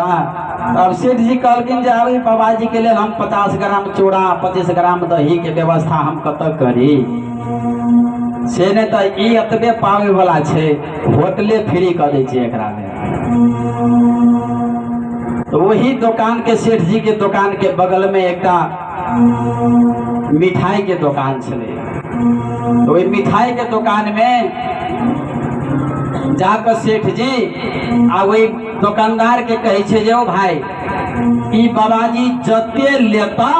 अब सेठ जी कहलखिन जे बाबा जी के लिए हम 50 ग्राम चूड़ा 25 ग्राम दही के व्यवस्था हम कत करी से नहीं तो ई एतबे पावे वाला छे होटले फ्री कर दै छै एकरा में। तो वही दुकान के सेठ जी के दुकान के बगल में एक मिठाई के दुकान चले। तो वही मिठाई के दुकान में जाकर सेठ जी आ वही दुकानदार के कहे छे जे ओ भाई ई बाबाजी जते लेता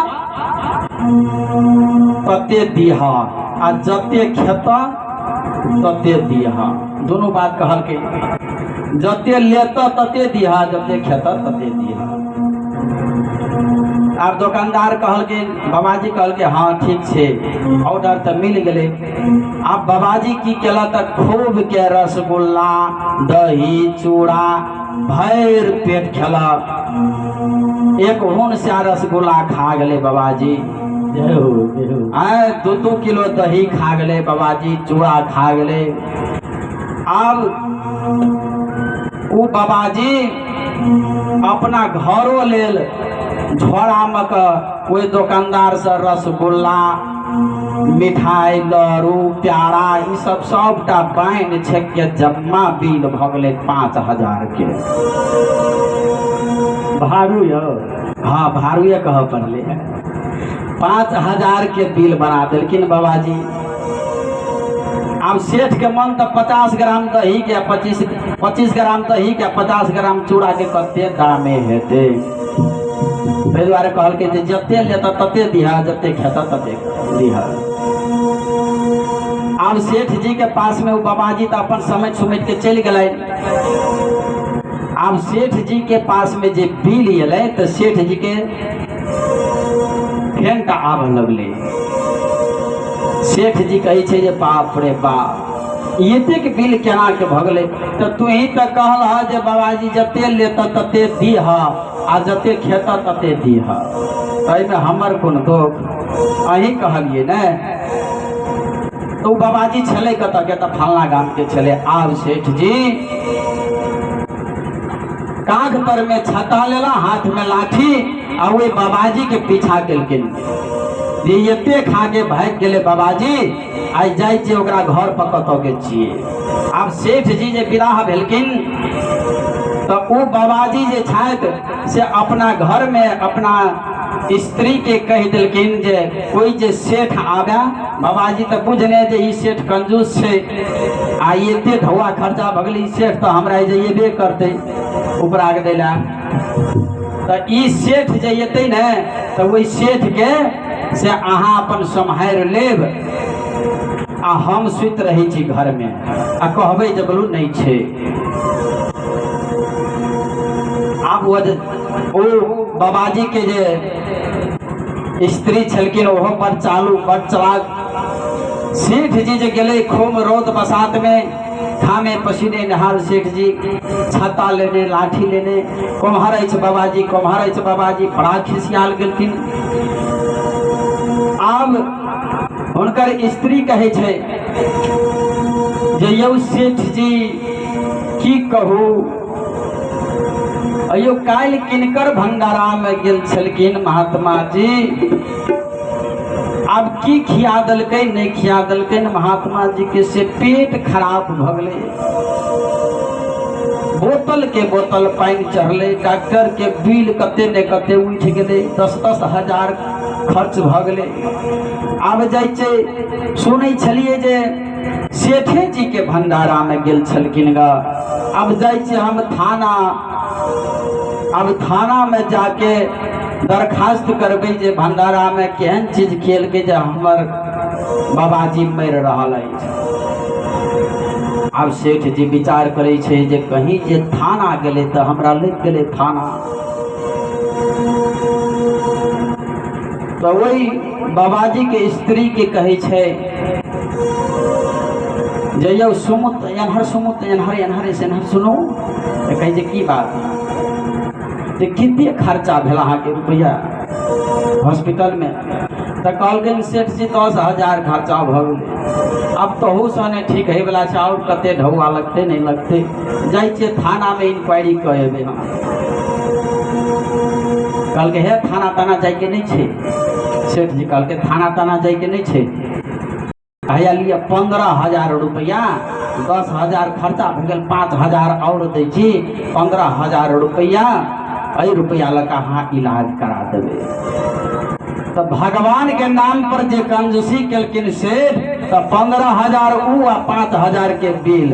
तते दीह आ जते खेता तते दीह। दोनों बात कहल के जते लेता तते दीह जते खेता तते दीह। आप दुकानदार कहल के बाबाजी कहल के हाँ ठीक छे ऑर्डर तो मिल गए। आप बाबाजी की केला तक खूब के रसगुल्ला दही चूड़ा भर पेट खेला। एक होन से रसगुल्ला खा गए बाबाजी, 2-2 किलो दही खा गए बाबाजी, चूड़ा खा गए। अब वो बाबाजी अपना घरों लेल झोड़ा में कोई दुकानदार से रसगुल्ला मिठाई लड़ू प्यारा ये सबटा बाइन छेक के जमा बिल भ गए 5000 के भाड़ू। हाँ भाड़ुए कह पड़े 5000 के बिल बना दिलखिन बाबाजी। अब सेठ के मन तो 50 ग्राम दही के 25 ग्राम दही के 50 ग्राम चूड़ा के कते दामे हेते। ताहि दुआरे कहल के जते लेता तते दिहा जते खाता तते दिहा। अब सेठ जी के पास में वो बाबाजी तो अपन समझ सुमझ के चल गए। अब सेठ जी के पास में जे बिल अल तो सेठ जी के फेंट आब लगले। सेठ जी कहे छे जे बाप रे बाप एतेक बिल केना के भगले। तो तू ही तो कहल जे बाबाजी जते लेता तते दीह आ जते खेता तते दीह। में हमर कोन दोख अही कहलिए ने। तो बाबाजी छले कत के तो फलना गाम के छले। आब सेठ जी कांध पर में छता लेला हाथ में लाठी आ वे बाबाजी के पीछा केलकिन। ये खा के भाग गए बाबाजी आई जाए छे ओकरा घर पर कत के छिए। आब सेठ जी जे विराह भेलकिन तो वो बाबाजी जे छथि से अपना घर में अपना स्त्री के कह दिलकिन जे कोई जे सेठ आवे बाबाजी तो बुझने जे ई सेठ कंजूस छे आ एते ढौआ खर्चा भगली सेठ तो हमरा जेबे करते उपरा के देला। तो ई सेठ जे एते ने तो वही सेठ के से अहाँ अपन सम्हार लेब आ हम सुत रही छी घर में आ कहबे जे बोलू नहीं छे। अब वो बाबाजी के जे स्त्री छलकिन ओहो पर चालू बड़ चलाक। सेठ जी जे गेले खूब रोद बसात में खामे पसीने नहाल सेठ जी छाता लेने लाठी लेने कुम्हार बाबाजी बड़ा खिसियाल गेलखिन। अब हुनकर स्त्री कहे छे जे यौ सेठ जी की कहू अयो काल किनकर भंडारा में गेल छलकिन महात्मा जी। अब की खिया दलकै नहीं खिया दलकै महात्मा जी के से पेट खराब भ गए। बोतल के बोतल पानी चढ़ले। डॉक्टर के बिल कते ने कते उठ गए 10-10 हजार खर्च भ गए। अब जाए सुनै छलिए जे सेठे जी के भंडारा में गेल छलकिन ग। अब जाए हम थाना। अब थाना में जाके दरखास्त करबे जे भंडारा में केहन चीज खेल के जे हमर बाबाजी मर रहा है। अब सेठ जी विचार करे छे जे कहीं जे थाना गेले तो हमरा लग गेले थाना। तो वही बाबाजी के स्त्री के कहे छे जे यौ सुमुत एनहर से एनहर सुनो। कहे जे की बात कितने खर्चा भेला के रुपया हॉस्पिटल में। तो कहल सेठ जी 10,000 खर्चा भ गए। अब तहू सने ठीक है वाला और कते ढौआ लगते नहीं लगते जाए थाना में इंक्वायरी करेबे हम। कहल के हे थाना ताना जाए के नहीं छे। सेठ जी कहल के थाना ताना जाए के नहीं छे। भैया लिया 15,000 रुपया, 10,000 खर्चा हो गया, 5,000 और दै छी, 15,000 रुपया, अई रुपया लगा हाँ इलाज करा देवे। तो भगवान के नाम पर जे कंजूसी केलकिन सेठ, तो 15,000 ऊ आ 5,000 के बिल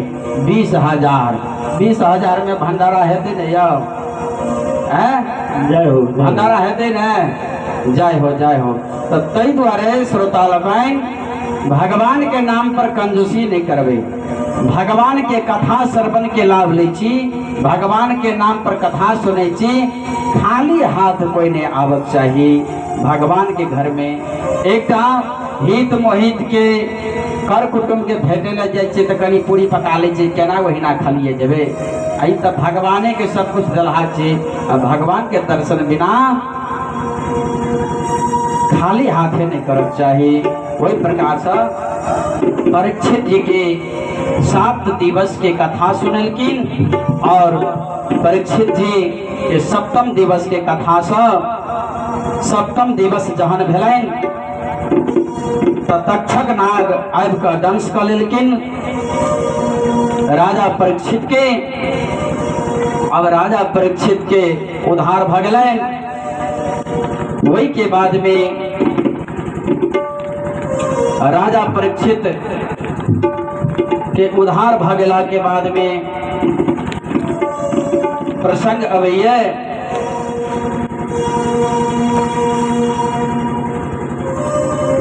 20,000। 20,000 में भंडारा हेते न अब जय हो भंडारा हेते न। जय हो जय हो। तो तई द्वारे श्रोता लोकन भगवान के नाम पर कंजूसी नहीं करबे। भगवान के कथा श्रवण के लाभ ले छी, भगवान के नाम पर कथा सुने छी, खाली हाथ कोई नहीं आवक चाहिए। भगवान के घर में एक हित मोहित के कर कुटुम के भेटे ले जाए तो कनी पूरी पका ले केना वहीना खालिए जेबे। आई तो भगवाने के सब कुछ दलहा छे। भगवान के दर्शन बिना खाली हाथे नहीं करक चाहिए। वही प्रकार से परीक्षित जी के 7 दिवस के कथा सुनलकिन और परीक्षित जी के 7म दिवस के कथा से 7म दिवस जहन भेलन तो तक्षक नाग आबि कऽ दंश कऽ लेलकिन राजा परीक्षित के। अब राजा परीक्षित के उद्धार भ गेलन। वही के बाद में राजा परीक्षित के उद्धार भ गेला के बाद में प्रसंग अबैये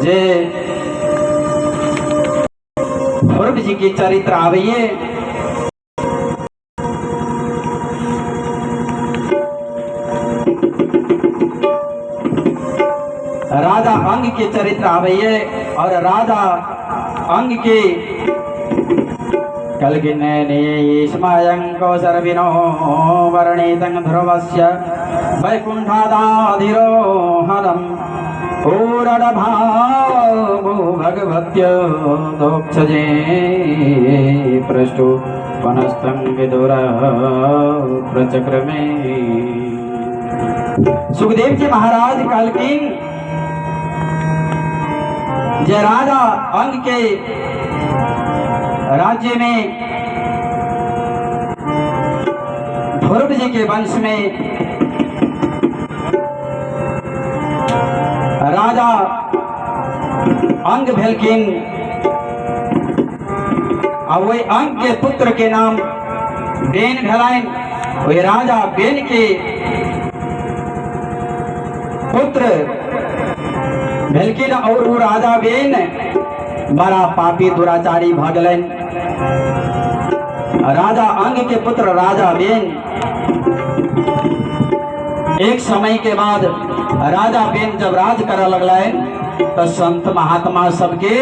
जे ध्रुव जी की चरित्र आबैये। राजा अंग के चरित्र आबैये और राजा अंग के कलगिनेस्मयंको सर्विनो वर्णितं ध्रुवस्य वैकुंठादाधिरोहणम् पूरणभावो भगवत्यो दोक्षजे पृष्ठो वनस्तं विदुर प्रचक्रमे। सुखदेव जी महाराज कलकिन जय राजा अंग के राज्य में ध्रुव जी के वंश में राजा अंग भेलकिन। और वही अंग के पुत्र के नाम बेन भेलन। वही राजा बेन के पुत्र भेलकिन और वो राजा बेन बड़ा पापी दुराचारी भ गेलन। राजा अंग के पुत्र राजा बेन एक समय के बाद राजा बेन जब राज करे लगलन तो संत महात्मा सबके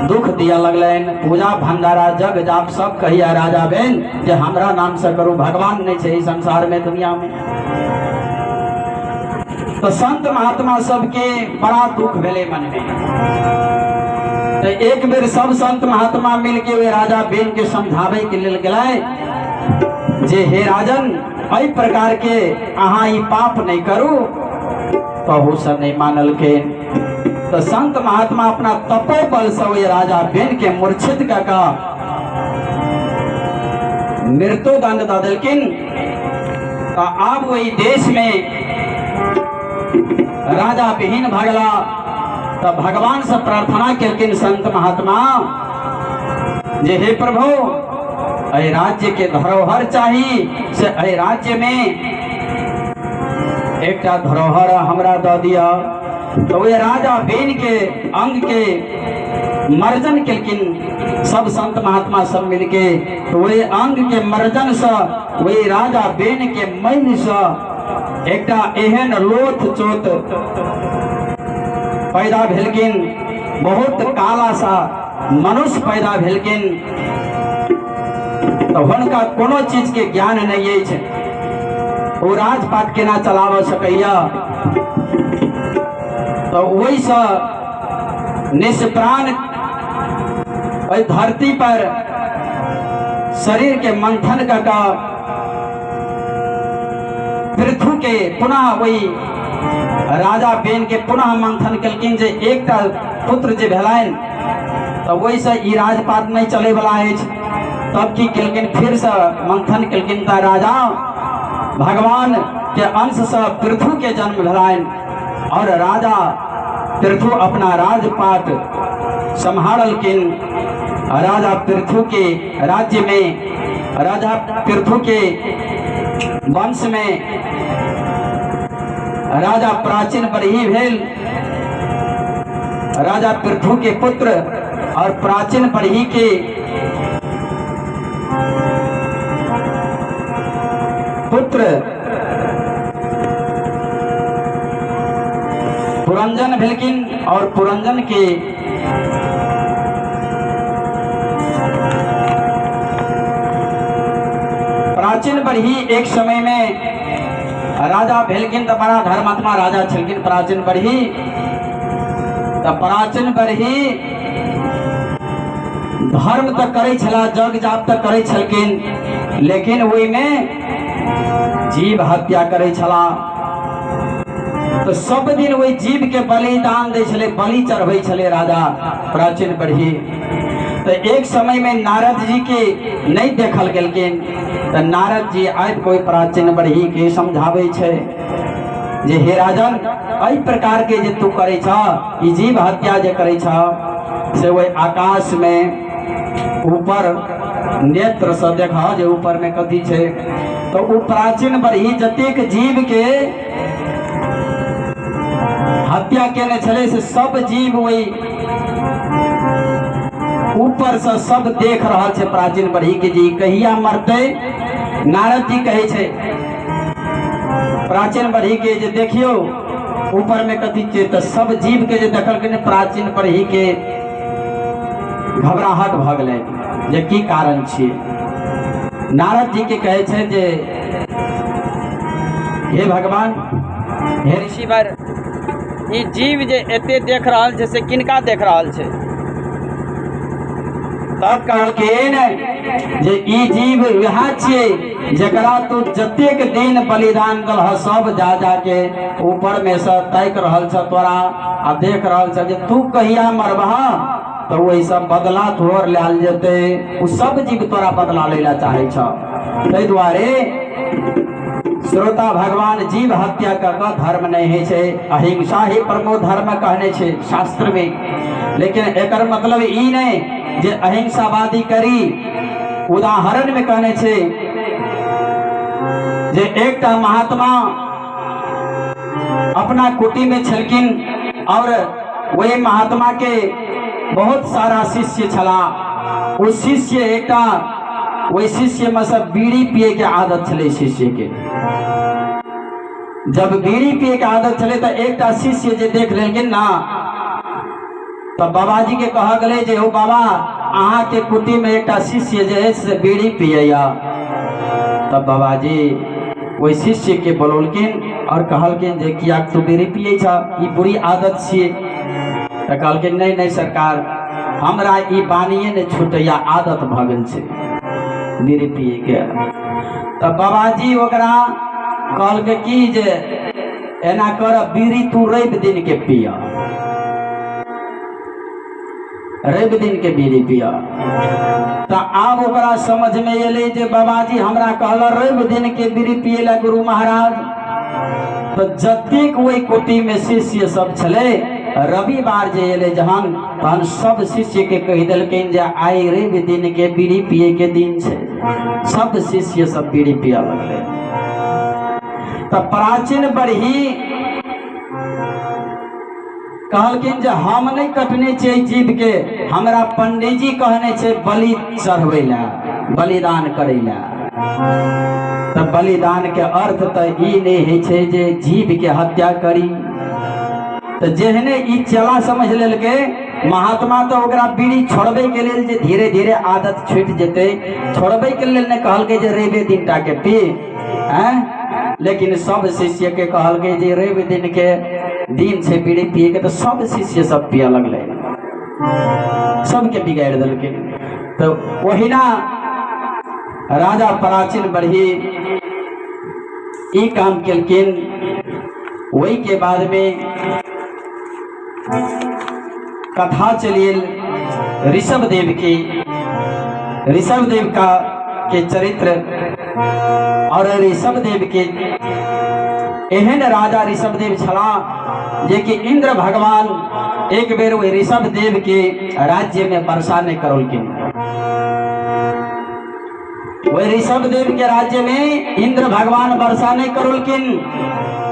दुख दिया लगलन। पूजा भंडारा जग जाप सब कहिया राजा बेन जे हमरा नाम से करू, भगवान नहीं छे संसार में दुनिया में। तो संत महात्मा सबके बड़ा दुख भेले मन में। तो एक बेर सब संत महात्मा मिलके वे राजा बेन के समझावे के लेल गेलै जे हे राजन एहि प्रकार के अहाँ ई पाप नहीं करू। तो वो सब नहीं मानल के। तो संत महात्मा अपना तपोबल से वे राजा बेन के मूर्छित का मृत्यु दंड द देलकिन। तो अब वही देश में राजा विहीन भगला। तो भगवान से प्रार्थना केलकिन संत महात्मा जे हे प्रभु अय राज्य के धरोहर चाहिए से अय राज्य में एक धरोहर हमरा द दिया। तो वे राजा बेन के अंग के मर्जन केलकिन सब संत महात्मा सब मिलके। तो वे अंग के मर्जन से वे राजा बेन के मन से एक एहन लोथ चोत पैदा भेलकिन, बहुत काला सा मनुष्य पैदा भेलकिन। तो हुनका कोनो चीज के ज्ञान नहीं है, वो राजपाट केना चलाव सकैया। तो वही से निष्प्राण धरती पर शरीर के मंथन का पृथु के पुनः वही राजा बेन के पुनः मंथन कलकिन जे एकटा पुत्र जे भेलाइन तो वही से ई राजपाट नहीं चले वाला है। तब की कलकिन फिर से मंथन कलकिन ता राजा भगवान के अंश से पृथु के जन्म भेलाइन और राजा पृथु अपना राजपाट संभालकिन। राजा पृथु के राज्य में, राजा पृथु के वंश में राजा प्राचीन बरही भेल। राजा पृथु के पुत्र और प्राचीन बरही के पुत्र पुरंजन भेलकिन और पुरंजन के प्राचीन बरही एक समय में राजा भेलकिन तो बड़ा धर्मात्मा राजा छलकिन प्राचीन बरही। तो प्राचीन बरही धर्म तक करे छला, जग जाप तक करे छलकिन, लेकिन वही में जीव हत्या करे छला। तो सब दिन वही जीव के बलिदान दे छले, बलि चढ़बै छले राजा प्राचीन बरही। तो एक समय में नारद जी के नहीं देखल गेलकिन। तो नारद जी आब कोई प्राचीन बरही के समझावे छे जे हे राजन, एहि प्रकार के जे तू करे छ, ई जीव हत्या जे करे छ से वही आकाश में ऊपर नेत्र से देखा जे ऊपर में कथी छे। तो वो प्राचीन बरही जतेक जीव के हत्या केने छले से सब जीव वही ऊपर से सब देख रहा छे प्राचीन बरही के जी कहिया मरते। नारद जी कहे छे प्राचीन बरही के जे देखियो ऊपर में कथी छे। तो सब जीव के जे देखल के प्राचीन बरही के घबराहट भ गेलै जे की कारण छिए। नारद जी के कहे छे जे हे भगवान, हे ऋषिवर, ई जीव जे एते देख रहल छे से किनका देख रहल छे। तब कहलकिन जे ई जीव वह छिए जकरा तू जतेक दिन बलिदान दलह सब जा जा के ऊपर में से ताक रहल छ तोरा आ देख रहल छ जे तू कहिया मरबह। तो वही सब बदला तोहर लेल जेते, उ सब जीव तोरा बदला लेला चाहे छ। ताहि दुआरे श्रोता भगवान जीव हत्या का धर्म नहीं है छे, अहिंसा ही परमो धर्म कहने छे शास्त्र में। लेकिन एकर मतलब ई नहीं जे अहिंसावादी करी। उदाहरण में कहने छे जे एकटा महात्मा अपना कुटी में छलकिन और वही महात्मा के बहुत सारा शिष्य छला। उस शिष्य एकटा वही शिष्य में सब बीड़ी पिए के आदत छले शिष्य के। जब बीड़ी पिए के आदत चले तो एकटा शिष्य जे देख लेकिन ना, तो बाबा जी के कहा गले जे हो बाबा, अहाँ के कुटी में एकटा शिष्य जे है से बीड़ी पिया। तब बाबा जी वही शिष्य के बोलौलकिन और कहलकिन जे किया तू बीड़ी पिए छ, ई बुरी आदत छिए। तो कहलकिन नहीं नहीं सरकार, हमरा ई बानिए ने छूटैया, आदत भ गेल छे बीड़ी पिए के। तब बाबा जी ओकरा कहल के की जे एना कर, बीड़ी तू रवि दिन के पिया, रवि दिन के बीड़ी पिया। तो आब ओकरा समझ में एले जे बाबाजी हमरा कहल रवि दिन के बीड़ी पिए ला गुरु महाराज। तो जतेक वही कोटि में शिष्य सब छले, रविवार जे एले जहन तहन सब शिष्य के कह दिलकिन जे आई रवि दिन के बीड़ी पिए के दिन छे। सब शिष्य सब बीड़ी पिया लगले। तो प्राचीन बरही कहलकिन जे हम नहीं कटने छे जीव के, हमरा पंडित जी कहने छे बलि चढ़बै ला, बलिदान करे ला। तो बलिदान के अर्थ तो ई नहीं है छे जे जीव के हत्या करी। तो जेहने ई चला समझ लेलके महात्मा, तो ओकरा बीड़ी छोड़बे के लेल जे धीरे धीरे आदत छूट जेते, छोड़बे के लेल ने कहलके जे रवि दिन टा के पी हैं। लेकिन सब शिष्य के कहलके जे रवि दिन के दिन से बीड़ी पिए के। तो सब शिष्य सब पिया लगले, सबके बिगाड़ दिलके। तो वही ना राजा प्राचीन बरही ये काम केलकिन। वही के बाद में कथा चलिए ऋषभ देव की, ऋषभ देव का के चरित्र। और ऋषभ देव के एहन राजा ऋषभ देव छला जे कि इंद्र भगवान एक बेर वही ऋषभ देव के राज्य में वर्षा नहीं करोलकिन। वही ऋषभ देव के राज्य में इंद्र भगवान वर्षा नहीं करोलकिन।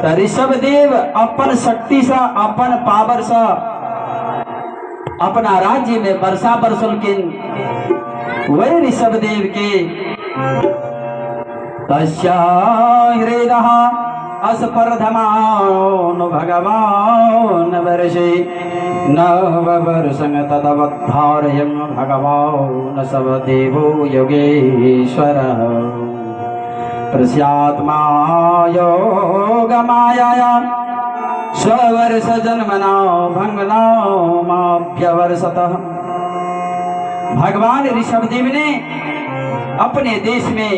तो ऋषभ देव अपन शक्ति से, अपन पावर से अपना राज्य में वर्षा बरसोलकिन। वही ऋषभ देव के हृदय अस्पर्धमान भगवान वर्षे नववर्षं तदवधारयं भगवान सब देवो योगेश्वरः प्रस्यात्मा योगमायाया स्ववर्ष जन्मना भंगनामाभ्यवर्षतः। भगवान ऋषभ देव ने अपने देश में,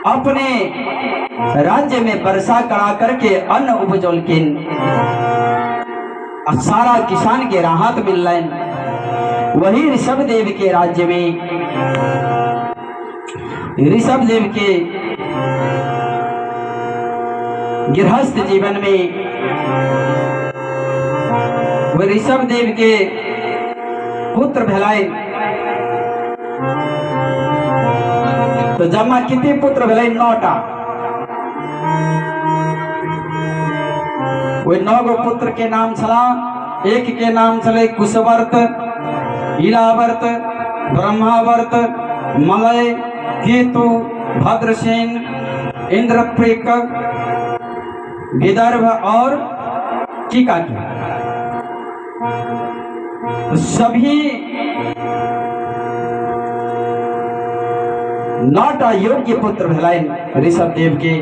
अपने राज्य में वर्षा करा करके अन्न उपजोलकिन। सारा किसान के राहत मिल रहे। वही ऋषभ देव के राज्य में, ऋषभ देव के गृहस्थ जीवन में, वह ऋषभ देव के पुत्र भलाई। तो जमा कितने पुत्र भले? 9टा। वे 9 गो पुत्र के नाम छला। एक के नाम चले कुशवर्त, इलावर्त, ब्रह्मावर्त, मलय, केतु, भद्रसेन, इंद्रप्रेक, विदर्भ और कीकाटि। सभी 9टा योग्य पुत्र भलाइन ऋषभ देव के।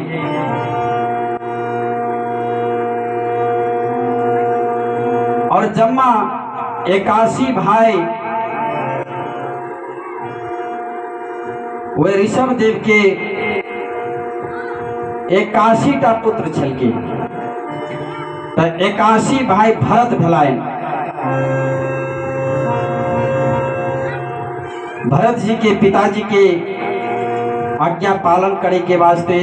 और जम्मा 81 भाई वे ऋषभ देव के 81टा पुत्र छलके। तो 81 भाई भरत भलाइन। भरत जी के पिताजी के आज्ञा पालन करे के वास्ते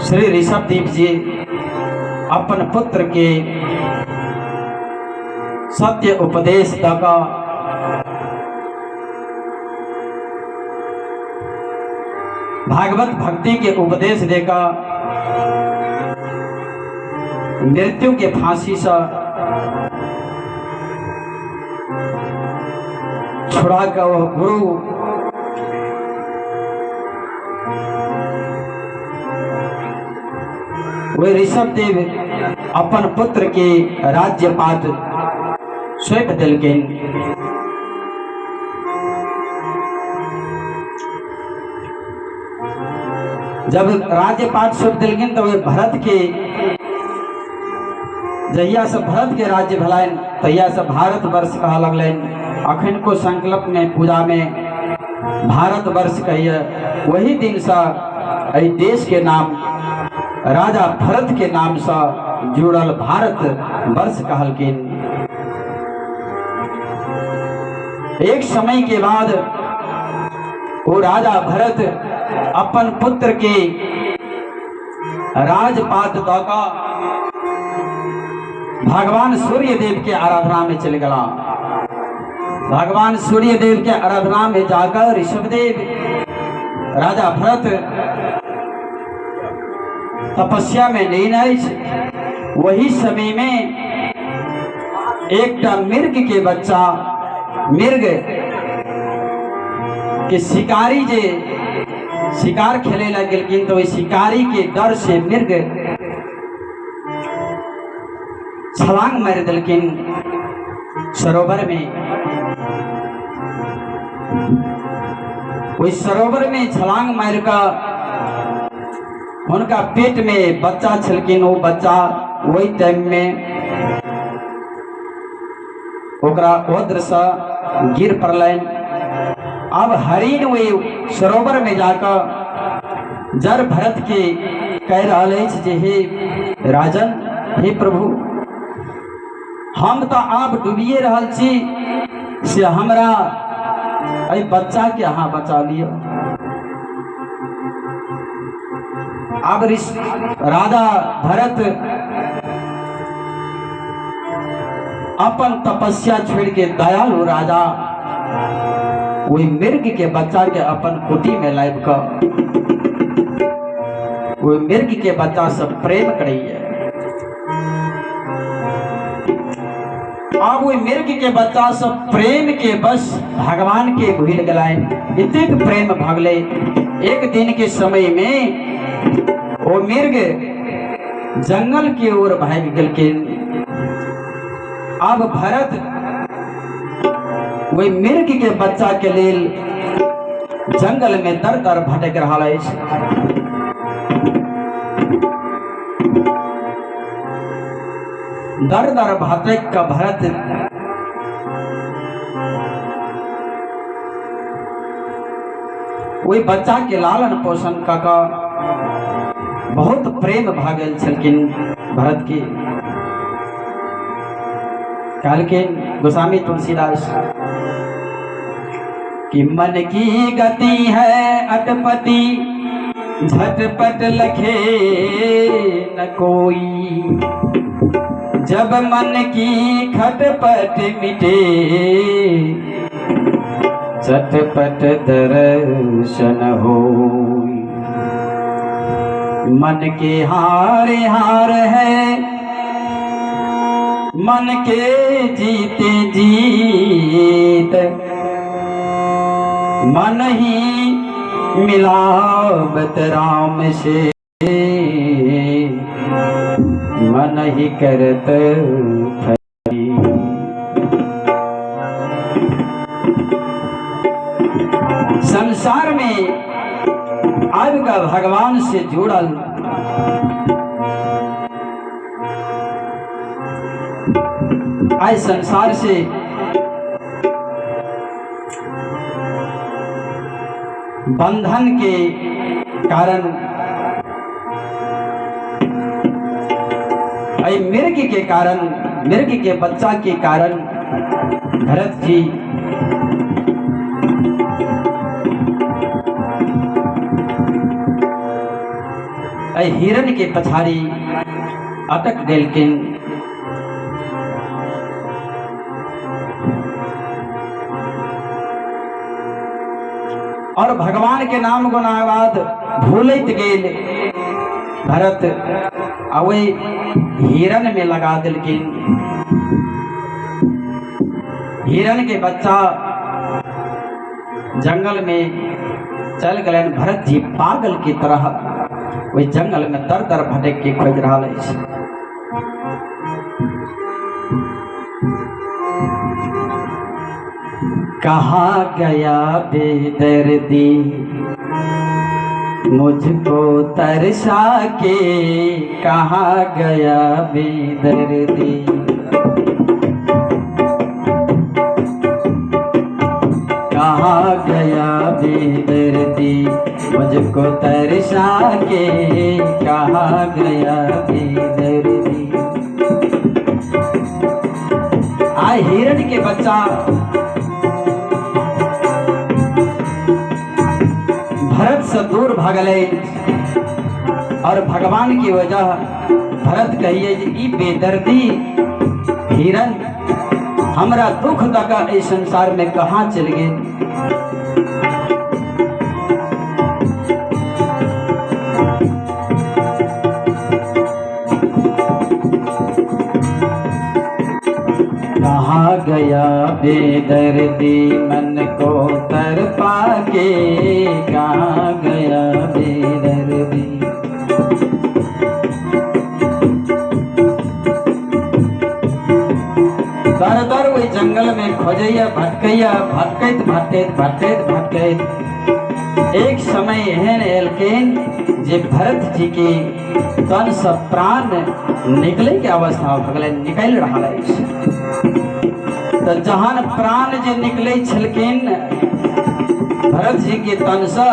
श्री ऋषभ देव जी अपन पुत्र के सत्य उपदेश दका भागवत भक्ति के उपदेश देगा मृत्यु के फांसी से छुड़ा कर वह गुरु वे ऋषभ देव अपन पुत्र के राज्यपाट सौंप दिलकिन। जब राज्यपाट सौंप दिलकिन तो वे भरत के जहिया से भरत के राज्य भलाइन तहिया से भारत वर्ष कहा लगलन। अखन को संकल्प में पूजा में भारत वर्ष कहिए। वही दिन से देश के नाम राजा भरत के नाम से जुड़ल भारत वर्ष कहलकिन। एक समय के बाद वो राजा भरत अपन पुत्र के राजपाट दौका भगवान सूर्य देव के आराधना में चले गया। भगवान सूर्य देव के आराधना में जाकर ऋषभ देव राजा भरत तपस्या में लीन है। वही समय में एक मृग के बच्चा, मृग के शिकारी जे शिकार खेले लगे तो शिकारी के डर से मृग छलांग मार दिलकिन सरोवर में। उस सरोवर में छलांग मार कर उनका पेट में बच्चा छलकिन। वो बच्चा वही टाइम में ओकरा ओद्र से गिर पड़लन। अब हरिण वे सरोवर में जाकर जर भरत के कह रहा जे हे राजन, हे प्रभु, हम तो आप डूबिए रहल छी से हमरा अई बच्चा के अहाँ बचा लियो। अब राजा भरत अपन तपस्या छोड़ के दयालु राजा वही मृग के बच्चा के अपन कुटी में लाइब कर वही मृग के बच्चा से प्रेम करिए। अब वही मृग के बच्चा से प्रेम के बस भगवान के भूल गलाए। इतने प्रेम भगले। एक दिन के समय में वो मृग जंगल की ओर भाग गलकिन। अब भरत वही मृग के बच्चा के लेल जंगल में दर दर भटक रहा है। दर दर भटक का भरत वही बच्चा के लालन पोषण का बहुत प्रेम भागल छलकिन भरत की। कहलकिन गोस्वामी तुलसीदास कि मन की गति है अटपटी, झटपट लखे न कोई, जब मन की खटपट मिटे, चटपट दर्शन होई। मन के हार हार है, मन के जीते जीत, मन ही मिलावत राम से, मन ही करत फरी। संसार में अब का भगवान से जुड़ल आज संसार से बंधन के कारण, आई मृग के कारण, मृग के बच्चा के कारण भरत जी आई हिरण के पछाड़ी अटक गलकिन। और भगवान के नाम गुनावाद भूलत गेल भरत अवे हिरण में लगा दिलकिन। हिरण के बच्चा जंगल में चल गए। भरत जी पागल की तरह वही जंगल में दर दर भटक के खोज रहा है। कहाँ गया बेदर्दी मुझको तरसा के, कहाँ गया बेदर्दी। कहाँ गया बेदर्दी मुझको तरसा के, कहाँ गया बेदर्दी। आए हिरण के बच्चा भरत से दूर भागले और भगवान की वजह भरत कहिए ई बेदर्दी हिरण हमरा दुख दगा इस संसार में कहाँ चल गए। कहाँ गया बेदर्दी मन को तरपा के, कहाँ गया बेदर्दी। दर दर वही जंगल में खोजैया भटकैया, भटकैत भटकैत भटकैत भटकैत एक समय एहन एलकिन जे भरत जी के तन से प्राण निकले के अवस्था भगले निकल रहा है। तो जहान प्राण जे निकले छलकिन भरत जी के तन से,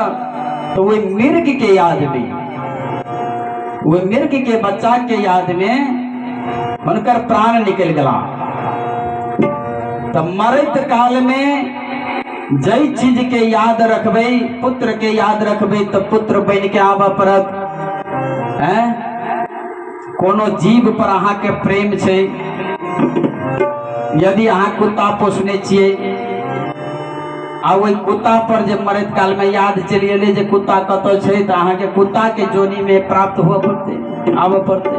तो वही मृग के याद में, वही मृग के बच्चा के याद में उनकर प्राण निकल गया। तो मरत काल में जई चीज के याद रखबे, पुत्र के याद रखबे, तो पुत्र बन के आब पड़त। कोनो जीव पर अहाँ के प्रेम छे, यदि अहाँ कुत्ता पोसने छिए आ वही कुत्ता पर जे मरत काल में याद चलि एले जे कुत्ता कतौ छे, तो अहाँ के कुत्ता के जोनी में प्राप्त हुआ पड़ते, आब पड़ते।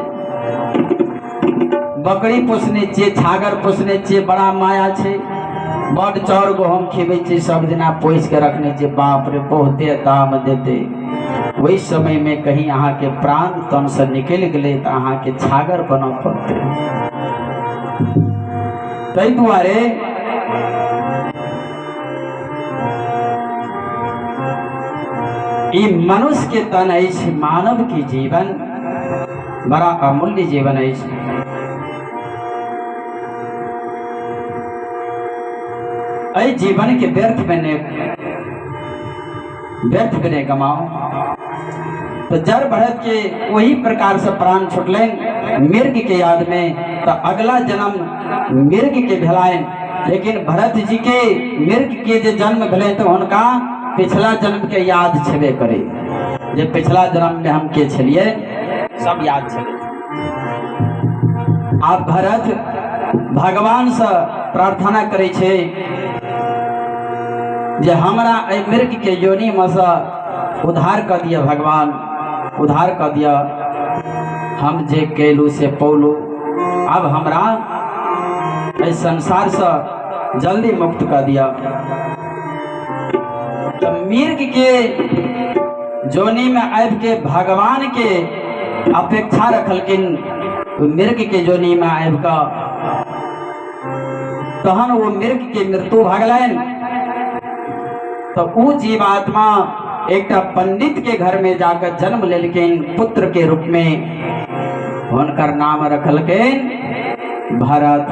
बकरी पोसने छिए, छागर पोसने छिए, बड़ा माया छे, बड़ चाउर गहूम खिबै छिए, सब दिना पोस के रखने छिए, बाप रे बहुते दाम देते। वही समय में कहीं अहाँ के प्राण तन से निकल गए तो अहाँ के छागर बना पड़ते। तै दुआरे ई मनुष्य के तन है, मानव की जीवन बड़ा अमूल्य जीवन है। ऐ जीवन के व्यर्थ बने गमाओ। तो जड़ बढ़त के वही प्रकार से प्राण छुटलें मृग के याद में, तो अगला जन्म मृग के भेलायन। लेकिन भरत जी के मृग के जे जन्म भेले तो उनका पिछला जन्म के याद छेबे करे, जे पिछला जन्म में हम के छलिए सब याद छले। आप भरत भगवान से प्रार्थना करे छे जे हमरा ए मृग के योनि में से उद्धार कर दिया, भगवान उद्धार कर दिया। हम जे केलू से पौलू, अब हमरा इस संसार से जल्दी मुक्त कर दिया। तो मृग के जोनी में आब के भगवान के अपेक्षा रखलकिन, मृग के जोनी में आब का तहन वो मृग के मृत्यु भगलन। तो वो जीवात्मा एक पंडित के घर में जाकर जन्म लेलकिन पुत्र के रूप में, उनकर नाम रखलकिन भरत।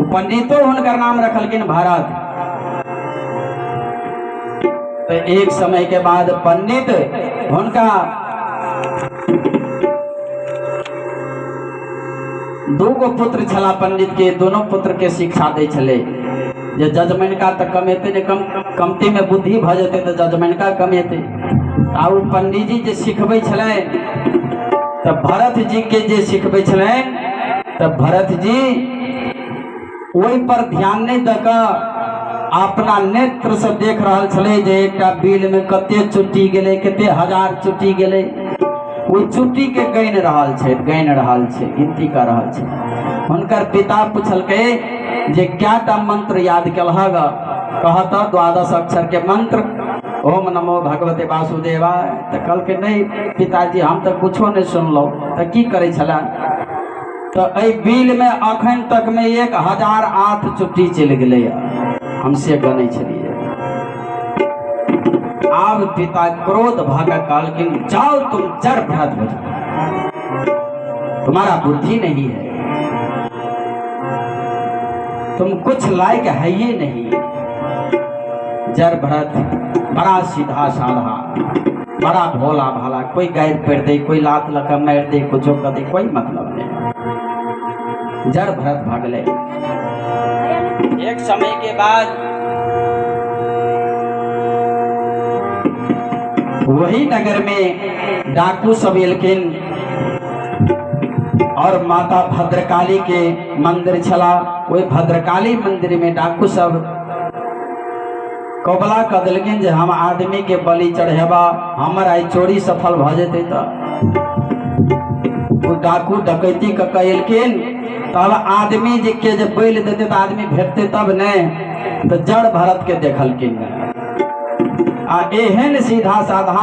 पंडितो उनकर नाम रखलकिन भरत। तो एक समय के बाद पंडित उनका दूगो पुत्र छला पंडित के, दोनों पुत्र के शिक्षा दे छले। जे जजमन का तो कमेते ने कमती में बुद्धि भ जते तो जजमन का कमेते। आ उ पंडित जी जे सिखबै छले, तो भरत जी के जे सिखबै छले, तो भरत जी वही पर ध्यान नहीं दक अपना नेत्र से देख रहा छले जे एकटा बिल में कते चुट्टी गेले, कते हजार चुट्टी गेले। वो चुट्टी के गैन रहा छे, गिनती कर रहा छे। उनकर पिता पूछलके जे क्या मंत्र याद कलहग? कहता 12 अक्षर के मंत्र, ओम नमो भगवते वासुदेवाय। तो कल के नहीं पिताजी हम तो कुछो नहीं सुनलो। तो की करे छला? तो ए बिल में अखन तक में 1008 चुट्टी चल गए, हमसे गने छलिए। आब पिता क्रोध भागा कहलकिन जाओ तुम जड़ भरत हो जाओ, तुम्हारा बुद्धि नहीं है, तुम कुछ लायक है ही नहीं। जड़ भरत बड़ा सीधा साधा, बड़ा भोला भाला, कोई गायर पेड़ दे, कोई लात लका मार दे, कुछ कर दे, कोई मतलब नहीं। जड़ भरत भागले। एक समय के बाद वही नगर में डाकू सब एलकिन और माता भद्रकाली के मंदिर छला। वही भद्रकाली मंदिर में डाकू सब कबला कर दिलकिन जे हम आदमी के बलि चढ़ेबा, हमर आई चोरी सफल भ जेते। तो डाकू डकैती कलकिन, तब आदमी जे के जब बैल देते तो आदमी भेटते तब नहीं। तो जड़ भरत के देखलकिन आ एहन सीधा साधा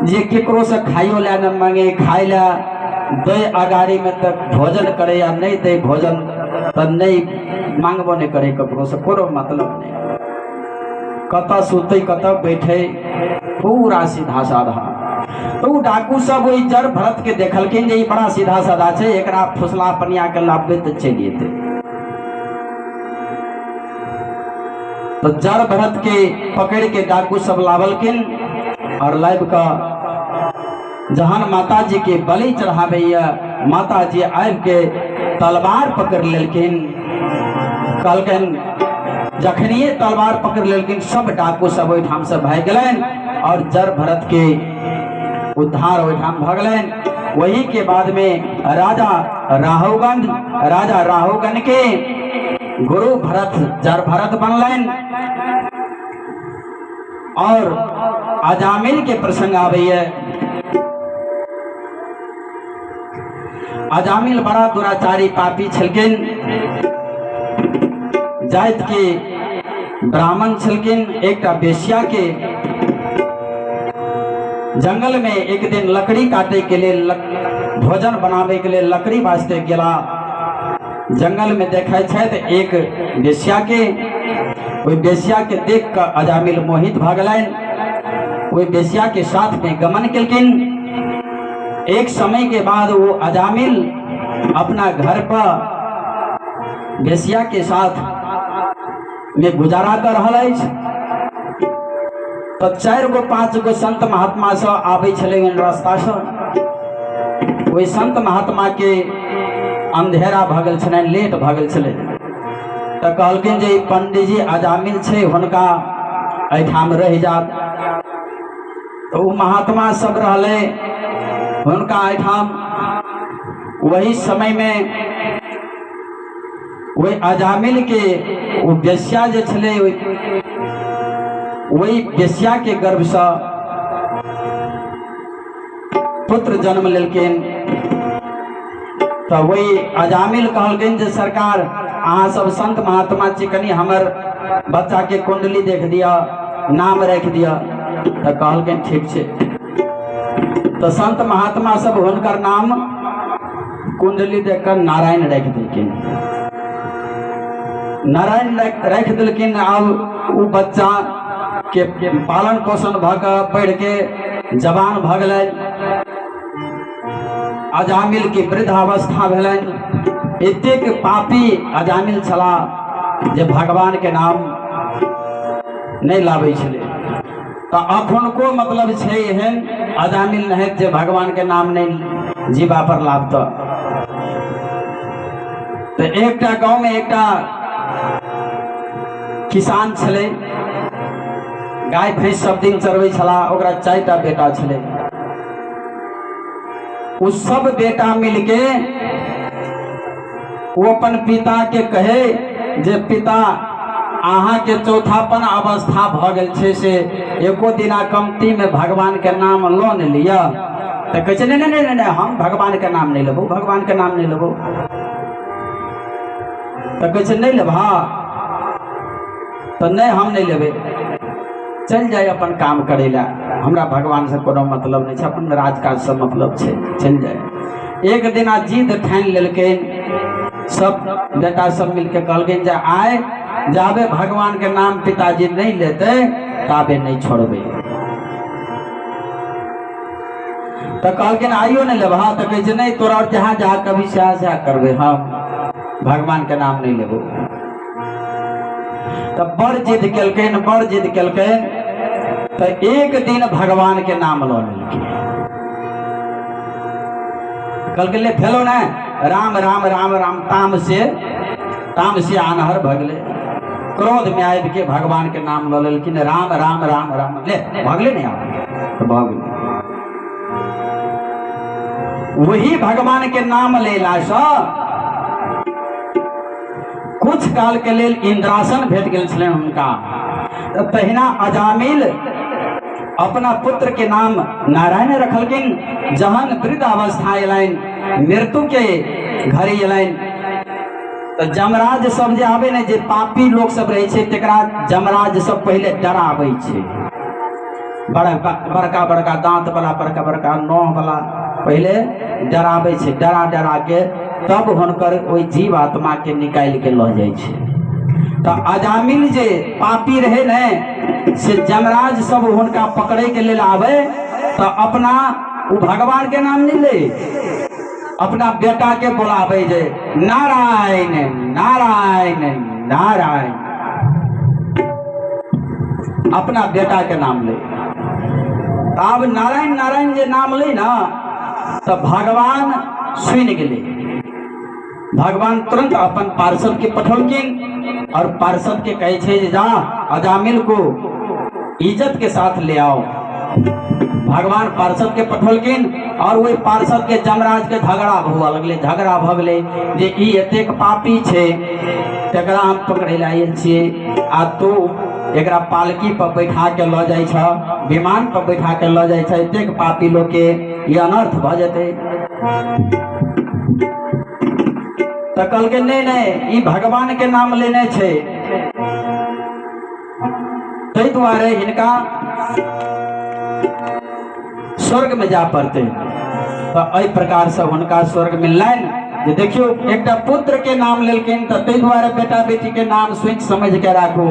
जे केकरो से खाइयो ला न मांगे, खाई ला दे अगाड़ी में तक भोजन करे या नहीं दे भोजन तो नहीं मांगबो नहीं करे, ककरो से कोनो मतलब नहीं। कत सुते कत बैठे, पूरा सीधा साधा। तो डाकू सब वही जड़ भरत के देखलकिन जे बड़ा सीधा साधा छे, एकरा फुसला पनिया के लाभे तो चलिए थे। तो जड़ भरत के पकड़ के डाकू सब लावलकिन और लाइब का जहान माता जी के बलि चढ़ावे माता जी आब के तलवार पकड़ लेलकिन। कहलकिन जखनिए तलवार पकड़ लेलकिन सब डाकू सब ओहिठाम से भाग गलन और जड़ भरत के उद्धार ओहिठाम भ गलन। वही के बाद में राजा राहुगण के गुरु भरत जड़ भरत बनलन। और अजामिल के प्रसंग आवे है। अजामिल बड़ा दुराचारी पापी छलकिन, जात के ब्राह्मण छलकिन। एक बेश्या के जंगल में एक दिन लकड़ी काटे के लिए भोजन बनावे के लिए लकड़ी वास्ते गेला। जंगल में देखा एक बेश्या के, वही बेश्या के देख कर अजामिल मोहित भागलन। वही बेश्या के साथ में गमन केलकिन। एक समय के बाद वो अजामिल अपना घर पर बेश्या के साथ में गुजारा कर रहा है। तो 4 गो 5 गो संत महात्मा से आवे छले रास्ता से। वही संत महात्मा के अंधेरा भगल छले, लेट भगल छले। तो कहलकिन जे पंडित जी अजामिल छे हुनका एठाम रह जात। तो वो महात्मा सब रहले हुनका एठाम। वही समय में वही अजामिल के वो बेश्या जे छले वही बेश्या के गर्भ से पुत्र जन्म लेलकिन। तो वही अजामिल कहलकिन जे सरकार अहाँ सब संत महात्मा चिकनी हमर बच्चा के कुंडली देख दिया, नाम रख दिया। तो कहलकिन ठीक छे। तो संत महात्मा सब हुनकर नाम कुंडली देखकर नारायण रख दिलकिन। नारायण रख दिलकिन। अब वो बच्चा के पालन पोषण भग पढ़ के जवान भ गलन। अजामिल की वृद्धावस्था भेलन। एतेक पापी अजामिल छला जे भगवान के नाम नहीं लाबै छले। तो अखनको मतलब छे एहन अजामिल नहीं जे भगवान के नाम नहीं जीवा पर लाभता। तो एक गांव में एक किसान छले, गाय भैंस सब दिन चरबै छला। ओकरा 4टा बेटा छले। उ सब बेटा मिलके वो अपन पिता के कहे जे पिता अहाँ के चौथापन अवस्था भ गेल छे से एको दिना कमती में भगवान के नाम लो न लिया। तो कहे नहीं नहीं नहीं हम भगवान के नाम नहीं लेबो, भगवान के नाम नहीं लेबो। तो कहे नहीं लेबा। तो नहीं हम नहीं लेबे, चल जाए अपन काम करे ला, हमरा भगवान से कोनो मतलब नहीं, अपन राजकाज से मतलब छे, चल जाए। एक दिन जिद ठान लेलकिन। सब बेटा सब मिलके कहलकिन जे आए जाबे भगवान के नाम पिताजी नहीं लेते ताबे नहीं छोड़बे। तो कहलकिन आइयो नहीं लेबा। तो कहे नहीं तोरा और जहाँ जहाँ कभी से करबे, हम भगवान के नाम नहीं लेबो। तो बड़ जिद केलकिन, बड़ जिद केलकिन। तो एक दिन भगवान के नाम लो लेलकिन। कहलकिन ले भेलो ना राम राम राम राम, ताम से आनहर भगले। क्रोध में आबि के भगवान के नाम लो लेलकिन। राम राम राम राम ले भगले नहीं आप तो भगले। वही भगवान के नाम लेला सा कुछ काल के लेल इंद्रासन भेट गेल छलन हुनका। तहिना अजामिल अपना पुत्र के नाम नारायण रखलकिन। जहन वृद्ध अवस्था एलन, मृत्यु के घड़ी एलन, तो जमराज सब जे आवे ने, जे पापी लोग सब रहे छे तेकरा जमराज सब पहले डरावे छे। बड़का बड़का दांत वाला, बड़का बड़का नौह वाला पहले डरावे छे। डरा डरा के तब हुनकर ओई जीव आत्मा के निकाल के लो जाए छे। तो अजामिल जे पापी रहे ने से जमराज सब हुनका पकड़े के लेल आवे। तो अपना वो भगवान के नाम नहीं ले, अपना बेटा के बुलावे जे नारायण नारायण नारायण। अपना बेटा के नाम ले। अब नारायण नारायण जे नाम ले ना तो भगवान सुन गए। भगवान तुरंत अपन पार्षद के पठौलकिन और पार्षद के कहे छे जा अजामिल को इज्जत के साथ ले आओ। भगवान पार्षद के पठौलकिन और वही पार्षद के जमराज के झगड़ा हुआ लगले। झगड़ा भगले जे ई एतेक पापी छे तकरा हम पकड़े लायल छिए आ तू एकरा पालकी पर बैठा के ल जाय छ, विमान पर बैठा के ल जाय छ, एतेक पापी लोग के ये अनर्थ भ जते। तो कल के नहीं नहीं ई भगवान के नाम लेने छे तै द्वारे हिनका स्वर्ग में जा पड़ते। तो एहि प्रकार से हुनका स्वर्ग मिलन। जे देखियो एकटा पुत्र के नाम लेलकिन तो तै द्वारे बेटा बेटी के नाम सोच समझ के राखू।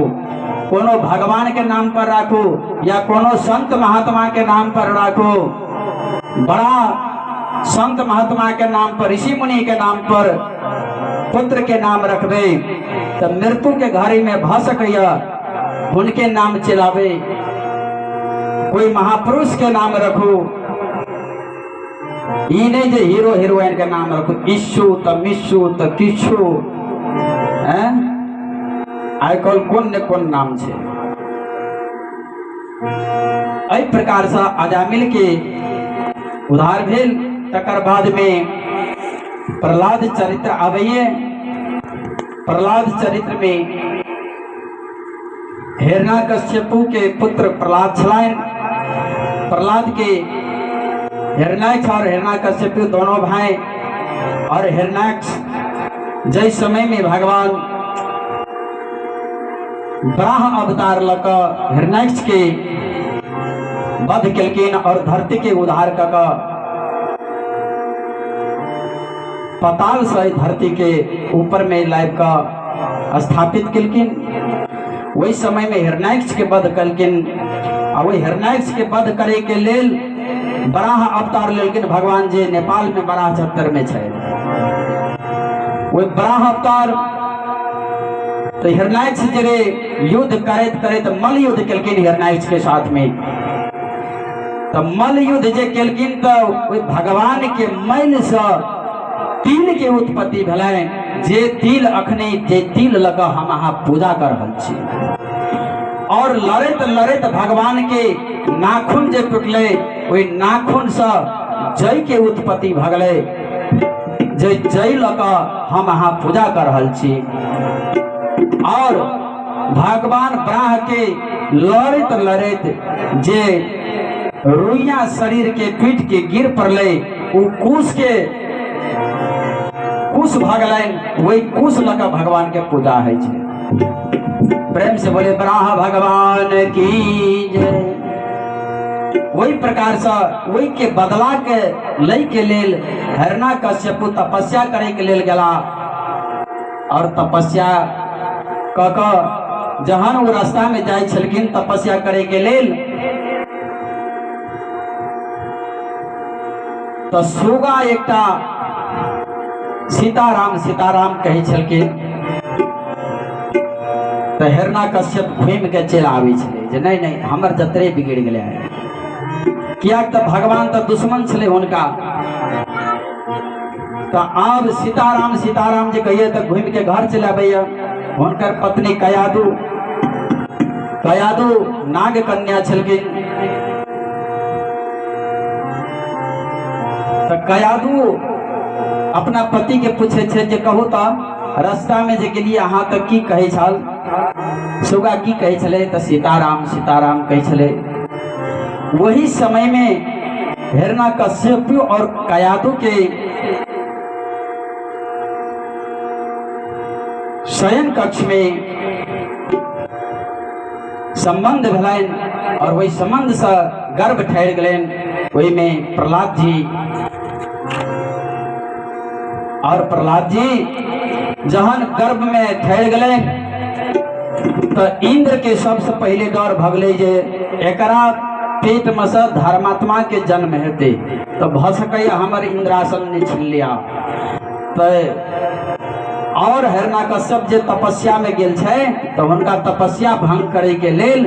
कोनो भगवान के नाम पर राखू या कोनो संत महात्मा के नाम पर राखू। बड़ा संत महात्मा के नाम पर, ऋषि मुनि के नाम पर पुत्र के नाम रखबे तो मृत्यु के घड़ी में भ सकैया उनके नाम चलावे। कोई महापुरुष के नाम रखू, ई नहीं जे हीरो हीरोइन के नाम रखू। ईशु तो मिशु तो किशु आई कल कौन ने कौन नाम छे। एहि प्रकार से अजामिल के उद्धार भेल। तकर बाद में प्रहलाद चरित्र आबैये। प्रहलाद चरित्र में हिरण्यकश्यपु के पुत्र प्रहलाद छलाइन। प्रहलाद के हिरण्याक्ष और हिरण्यकश्यपु दोनों भाई। और हिरण्याक्ष जय समय में भगवान ब्राह्म अवतार लक हिरण्याक्ष के वध केलकिन और धरती के उद्धार क पाताल से धरती के ऊपर में लाइव का स्थापित केलकिन। वही समय में हिरण्याक्ष के वध कलकिन और वही हिरण्याक्ष के वध करे के लेल बराह अवतार लेलकिन भगवान जी। नेपाल में बराह चक्कर में छे वही बराह अवतार। तो हिरण्याक्ष जरे युद्ध करत करत मल युद्ध केलकिन हिरण्याक्ष के साथ में। तो मल युद्ध जे केलकिन तो वही भगवान के मैल से तिल के उत्पत्ति भेलै। जे तिल अखने जे तिल लगा हम अहाँ पूजा कर रहल छी। और लड़त लड़त भगवान के नाखून जे टूटले वही नाखून से जय के उत्पत्ति भगले। जे जय लगा हम अहाँ पूजा कर रहल छी। और भगवान ब्राह के लड़त लड़त जे रुइया शरीर के पीठ के गिर पड़ले उ कुश भगलन। वही कुश लगा भगवान के पूजा है। प्रेम से बोले ब्राह भगवान की जय। वही प्रकार से वही के बदला के लय के लेल हिरण्यकश्यपु तपस्या करे के लेल गेला। और तपस्या क जहन वो रास्ता में जाय छलकिन तपस्या करे के लेल तो सुगा एकटा सीताराम सीताराम कहे छलकिन। तो हिरण्यकश्यप घूम के चल आवे छले जे नहीं नहीं हमर जतरे बिगड़ गए है। किया तो भगवान तो दुश्मन छले हुनका। तो अब सीताराम सीताराम जे कहिए तो घूम के घर चले आबैया। हुनकर पत्नी कयादु कयादु नाग कन्या छलकिन। तो कयादु अपना पति के पूछे छे जे कहू तो रास्ता में जे गेलिए अहाँ तक की कहे छल। सुगा की कहे छले तो सीताराम सीताराम कहे छले। वही समय में हिरण्यकश्यपु और कयादु के शयन कक्ष में संबंध भेलन। और वही संबंध से गर्भ ठहर गलन। वही में प्रहलाद जी और प्रहलाद जी जहन गर्भ में ठहर गए तो इंद्र के सबसे पहले डर भगले जे एकरा पेट में से धर्मात्मा के जन्म हेते तो भ सकैया हमर इंद्रासन ने छीन लिया। तो और हिरण्यकश्यप जे तपस्या में गेल छे तो उनका तपस्या भंग करे के लेल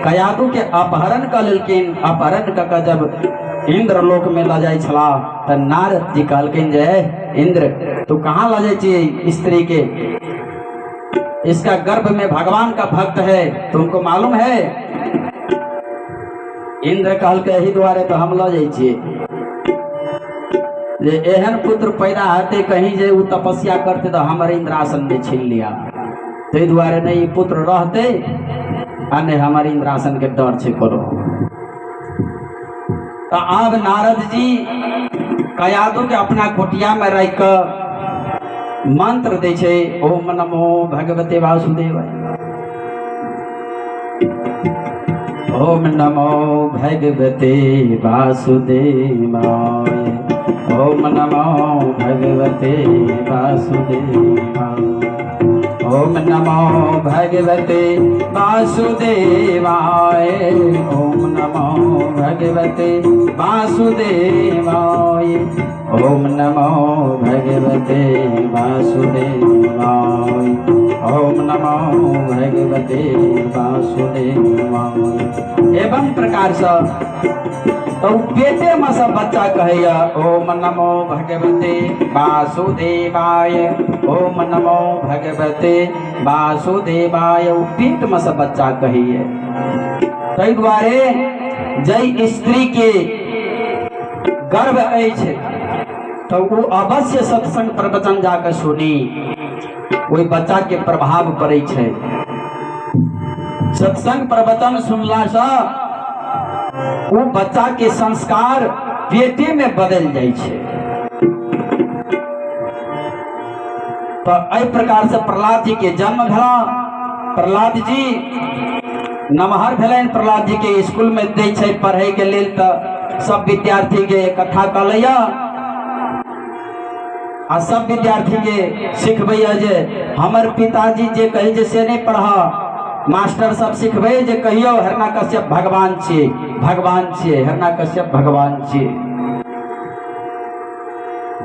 कयादु के अपहरण कर लेलकिन। अपहरण क जब इंद्र लोक में ल जाय छला त नारद जी कहलकिन जे इंद्र तू कहाँ ल जाय छी स्त्री के, इसका गर्भ में भगवान का भक्त है, तुमको मालूम है? इंद्र कहल के यही द्वारे तो हम ल जाय छियै जे एहन पुत्र पैदा होते कहीं जे उ तपस्या करते तो हमारे इंद्रासन में छीन लिया, ते द्वारे नहीं पुत्र रहते आ नहीं हमारे इंद्रासन के डर छे करो। तो अब नारद जी कयादु के अपना कुटिया में रह कर मंत्र दे छे, ओम नमो भगवते वासुदेवाय, ओम नमो भगवते वासुदेवाय, ओम नमो भगवते वासुदेवाय, ओम नमो भगवते वासुदेवाय, ओम नमो भगवते वासुदेवाय, ओम नमो भगवते वासुदेवाय, ओम नमो भगवते वासुदेवाय। एवं प्रकार से तो पेटे में सब बच्चा कहेगा ओम नमो भगवते वासुदेवाय, ओम नमो भगवते वासुदेवाय, पेट में सब बच्चा कहिए। तै द्वारे जय स्त्री के गर्भ अछि तो वो अवश्य सत्संग प्रवचन जाकर सुनी, कोई बच्चा के प्रभाव पड़े छे। सत्संग प्रवचन सुनला से वो बच्चा के संस्कार पेटे में बदल जाय छे। तो एहि प्रकार से प्रहलाद जी के जन्म भला। प्रहलाद जी नमहर भेलन, प्रहलाद जी के स्कूल में दे छे पढ़े के लेल, तो सब विद्यार्थी के इकट्ठा कर लिया आ सब विद्यार्थी के सिखबैया जे हमर पिताजी जे कहे जे से नहीं पढ़ा, मास्टर सब सिखबे जे कहियो हिरण्यकश्यप भगवान छियै, भगवान छियै, हिरण्यकश्यप भगवान छियै।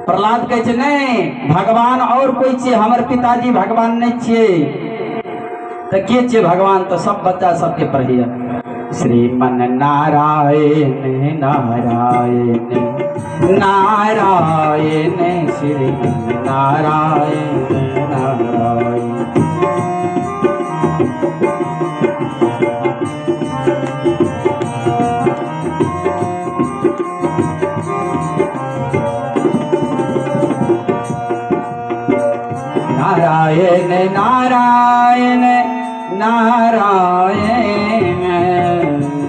प्रहलाद कहे छे नहीं भगवान और कोई छियै, हमर पिताजी भगवान नहीं छियै। तो के छियै भगवान? तो सब बच्चा सबके पढ़िया श्रीमन नारायण नारायण नारायण, श्रीमन नारायण नारायण। नारायण नारायण नारायण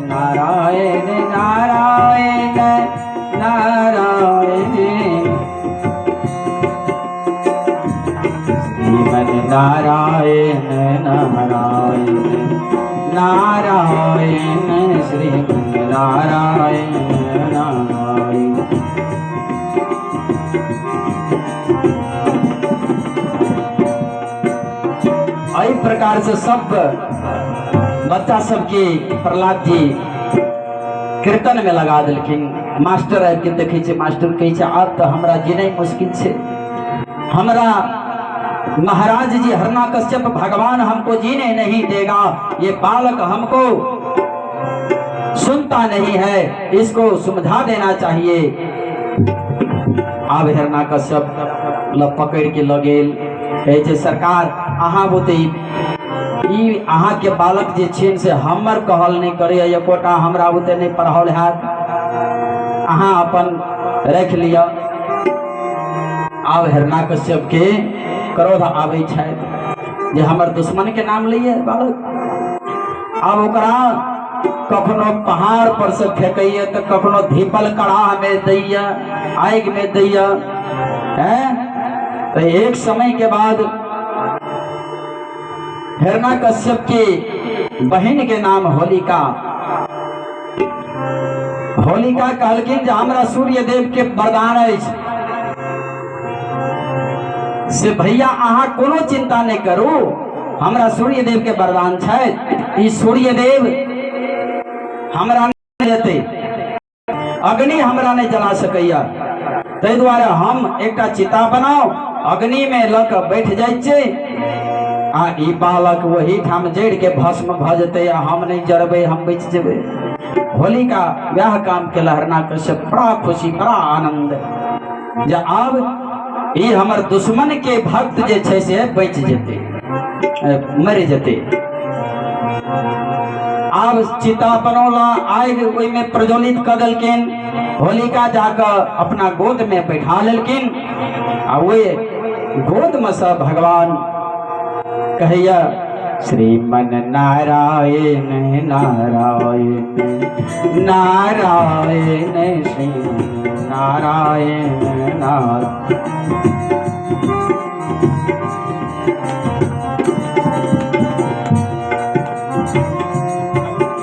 नारायण नारायण नारायण, श्रीमन नारायण नारायण नारायण, श्रीमन नारायण नारायण। इस प्रकार से सब बच्चा सबके प्रहलाद जी कीर्तन में लगा दिलखिन। मास्टर आबि के देखे छे, मास्टर कहे छे अब तो हमरा जीने मुश्किल छे, हमरा महाराज जी हिरण्यकश्यप भगवान हमको जीने नहीं देगा, ये बालक हमको सुनता नहीं है, इसको समझा देना चाहिए। अब हिरण्यकश्यप पकड़ के लगेल, कहे छे सरकार अहाँ बोते अहाँ के बालक जे छे से हमर कहल नहीं करे, एकोटा हमरा बुते नहीं पढ़ल है, अहाँ अपन रख लिया। अब हिरण्यकश्यप के क्रोध आवे छे जे हमर दुश्मन के नाम लिए बालक। अब ओकरा कखनो पहाड़ पर से फेंकइए तो कखनो धीपल कड़ाह में दैया, आग में दैया है। तो एक समय के बाद हिरण्यकश्यप की बहन के नाम होलिका, होलिका कहलकिन जे हमरा सूर्य देव के वरदान है से भैया अहाँ कोनो चिंता नहीं करू, हमरा सूर्य देव के वरदान है, ई सूर्य देव हमरा नहीं देते, अग्नि हमरा नहीं जला सकैया, ताहि दुआरे हम एकटा चिता बनाओ, अग्नि में लऽ कऽ बैठ जाइ छै, आ ई बालक वही ठाम जड़ के भस्म भऽ जेतै, आ हम नहीं जरबै, हम बच जेबै। होलिका वह काम के लहरना कश्यप बड़ा खुशी बड़ा आनंद जे आब ई हमर दुश्मन के भक्त जे छै से बच जेतै, मर जेतै। आब चिता बनौला, आग ओहि में प्रज्वलित कऽ देलखिन, होलिका जाकर अपना गोद में बैठा लेलखिन, आ वे गोद में से भगवान कहैया श्रीमन नारायण नारायण नारायण श्री नारायण नारायण।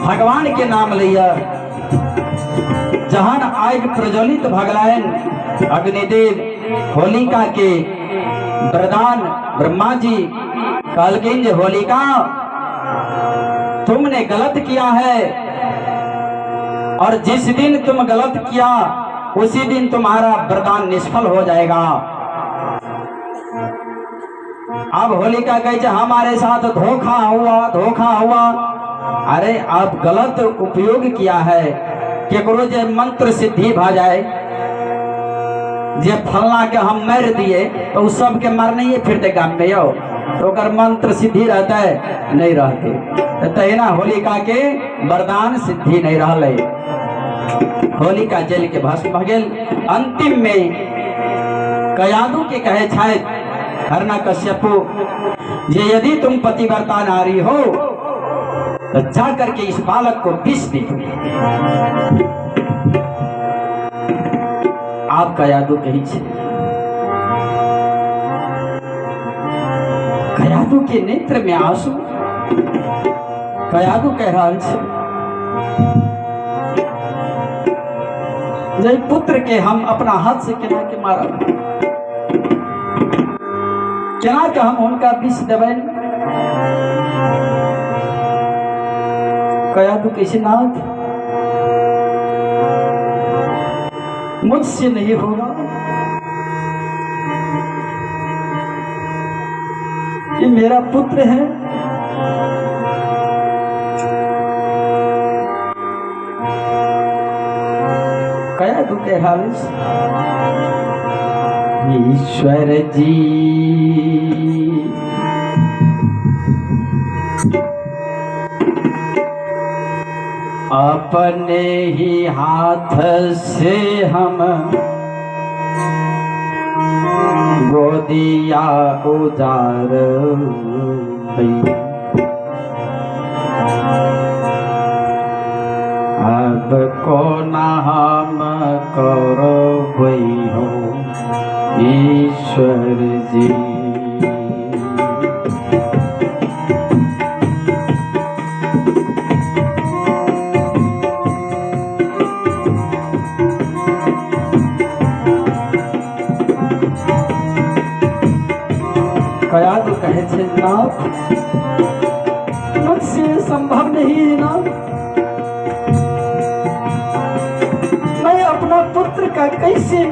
भगवान के नाम लिया, जहान आग प्रज्वलित भगलायन अग्निदेव होलिका के वरदान ब्रह्मा जी कहलकिन जे होलिका तुमने गलत किया है, और जिस दिन तुम गलत किया उसी दिन तुम्हारा वरदान निष्फल हो जाएगा। अब होलिका कहे हमारे साथ धोखा हुआ धोखा हुआ। अरे आप गलत उपयोग किया है, केकरो जे मंत्र सिद्धि भा जाए, जे फलना के हम मार दिए तो उस सब के मारने फिरते गाम में यो, तो ओकर मंत्र सिद्धि रहता है नहीं रहते। तहिना होलिका के वरदान सिद्धि नहीं रहले, होलिका जल के भस्म भ गेल। अंतिम में कयादू के कहे छायत हिरण्यकश्यपु जे यदि तुम पतिव्रता नारी हो तो जा करके इस बालक को विष दे। आप कयादू कही छे, कयादू के नेत्र में आंसू, कयादू कह रहा है जय पुत्र के हम अपना हाथ से केना के मारा, केना के हम उनका विष देवें। कयादू कैसे नाथ मुझसे नहीं होगा, ये मेरा पुत्र है, कयादू कह रहा ईश्वर जी अपने ही हाथ से हम गोदिया उजार अब को ना हम करो वही हो ईश्वर जी। कयादू कहे छे नाथ मुझसे संभव नहीं है नाथ, मैं अपना पुत्र का कैसे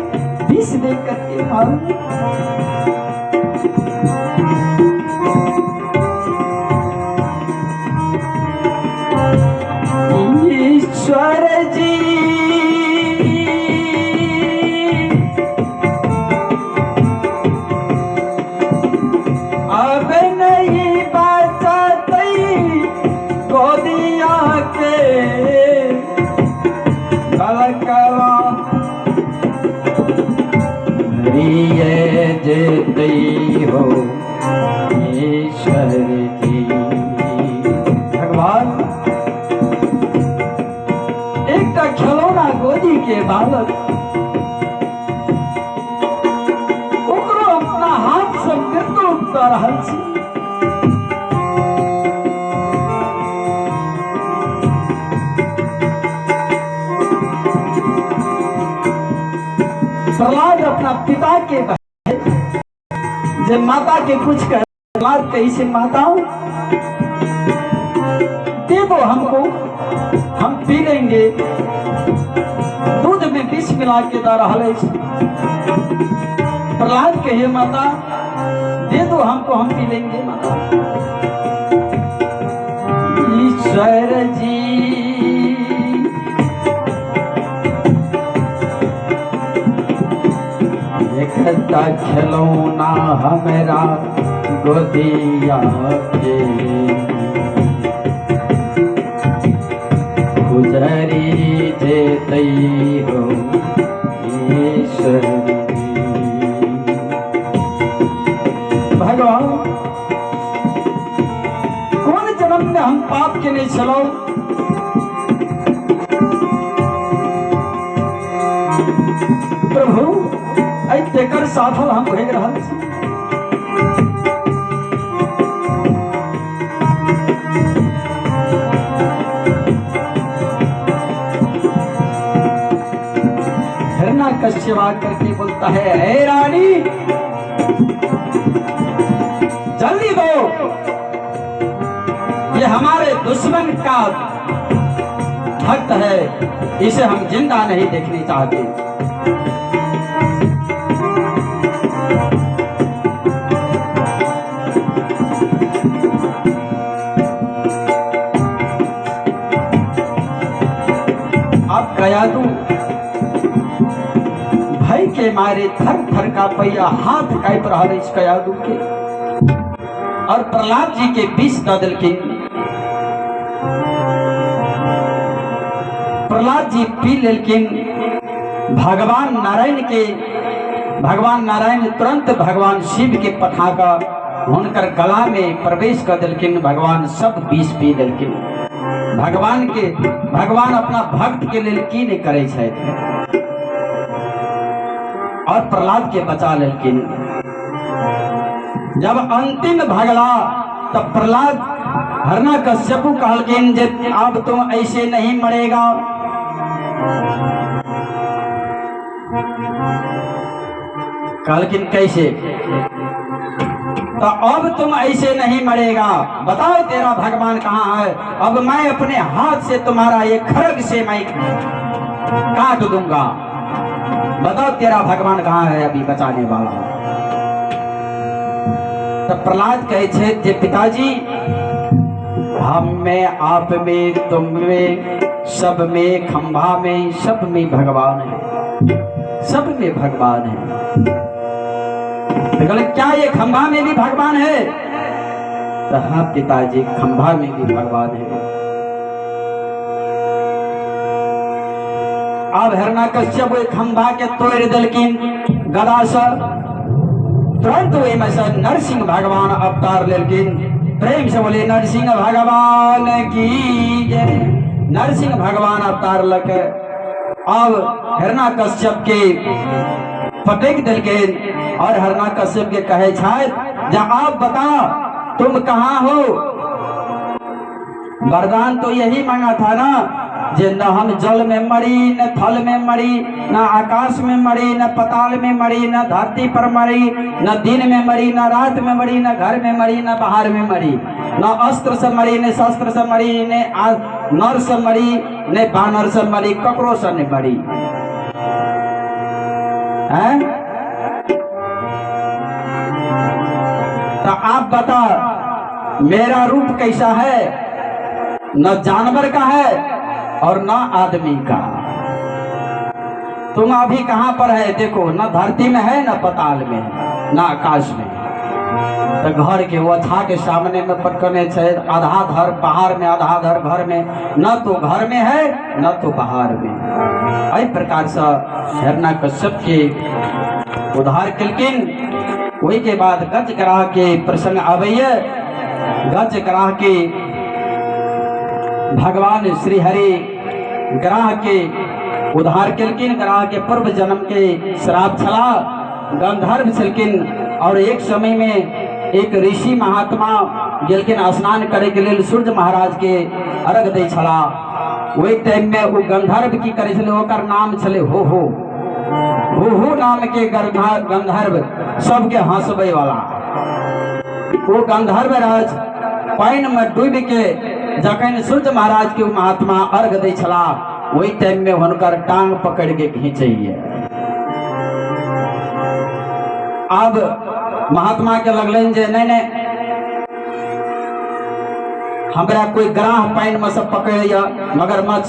विष दे करके मारूं। ईश्वर जी अब नहीं बचते गोदिया के कलकवा हरिये जेते हो ईश्वर जी। भगवान एक खिलौना गोदी के बालक ओकरो अपना हाथ से मृत्यु कर रहल छी, प्रहलाद अपना पिता के जब माता के कुछ कर प्रहलाद कैसे माता दे दो हमको, हम पी लेंगे। दूध में विष मिला के दा रहा है। प्रहलाद कहे माता दे दो हमको, हम पी लेंगे माता। ईश्वर जी एकता खिलौना हमारा गोदिया के, गुजरी जेतई हो ईश्वर जी। भगवान कौन जन्म में हम पाप के नहीं चलो, प्रभु तेकर साफल हम भेज रहा। हिरण्यकश्यप करके बोलता है, हे रानी जल्दी दो, ये हमारे दुश्मन का भक्त है, इसे हम जिंदा नहीं देखना चाहते। अब कयादू भय के मारे थर थर का पहिया हाथ कांप रहा है इस कयादू के, और प्रहलाद जी के विष दल के प्रहलाद जी पी लेकिन भगवान नारायण तुरंत भगवान शिव के पठाका हुनकर गला में प्रवेश कर दिलकिन। भगवान सब विष पी दिलकिन। भगवान अपना भक्त के लिए की नहीं करे छे, और प्रहलाद के बचा लेकिन। जब अंतिम भगला तब प्रहलाद हिरण्यकश्यप कहलकिन जे अब तुम ऐसे नहीं मरेगा। कहलकिन कैसे? तो अब तुम ऐसे नहीं मरेगा, बताओ तेरा भगवान कहाँ है? अब मैं अपने हाथ से तुम्हारा ये खड्ग से मैं काट दूंगा, बताओ तेरा भगवान कहाँ है अभी बचाने वाला? तब प्रहलाद कहे छे जे पिताजी हम में, आप में, तुम में, सब में, खंभा में, सब में भगवान है, सब में भगवान है। तो क्या ये खंभा में भी भगवान है? तो हाँ पिताजी, खंभा में भी भगवान है। अब हिरण्यकश्यप खंभा के तोड़ दिलकिन गदा से, तुरंत वही में से नरसिंह भगवान अवतार लेकिन। प्रेम से बोले नरसिंह भगवान की जय। नरसिंह भगवान अवतार लके अब हिरण्यकश्यप के पटक दिलकिन, और हिरण्यकश्यप के कहे छायद जा आप बता तुम कहाँ हो? वरदान तो यही मांगा था ना, जे न हम जल में मरी, न थल में मरी, न आकाश में मरी, न पताल में मरी, न धरती पर मरी, न दिन में मरी, न रात में मरी, न घर में मरी, न बाहर में मरी, न अस्त्र से मरी, न शस्त्र से मरी, न नर से मरी, न बानर से मरी, ककरो से नहीं मरी। हैं? तो आप बता मेरा रूप कैसा है? न जानवर का है और न आदमी का। तुम अभी कहां पर है? देखो, न धरती में है, न पताल में, न आकाश में। तो घर के ओछा के सामने में पटकने छे, आधा धर पहाड़ में, आधा धर घर में, न तो घर में है न तो बाहर में। इस प्रकार से हिरण्यकश्यप के उद्धार केलकिन। वही के बाद गज करा के प्रसंग आबैये। गज करा के भगवान श्री हरि ग्राह के उद्धार केलकिन। ग्राह के पूर्व जन्म के श्राप छला, गंधर्व छलकिन। और एक समय में एक ऋषि महात्मा गेलकिन स्नान करे के लिए सूर्य महाराज के अर्घ दे छला। वही टाइम में वो गंधर्व की करे छले, ओकर नाम छले हो नाम के गंधर्व, सबके हंसबे वाला। वो गंधर्व राज पानी में डूब के जखन सूर्य महाराज के महात्मा अर्घ दै छला वही टाइम में हुनकर टांग पकड़ के खींचैया। अब महात्मा के लगलन जे नहीं नहीं हमरा कोई ग्राह पानी में सब पकड़ैया मगरमच्छ।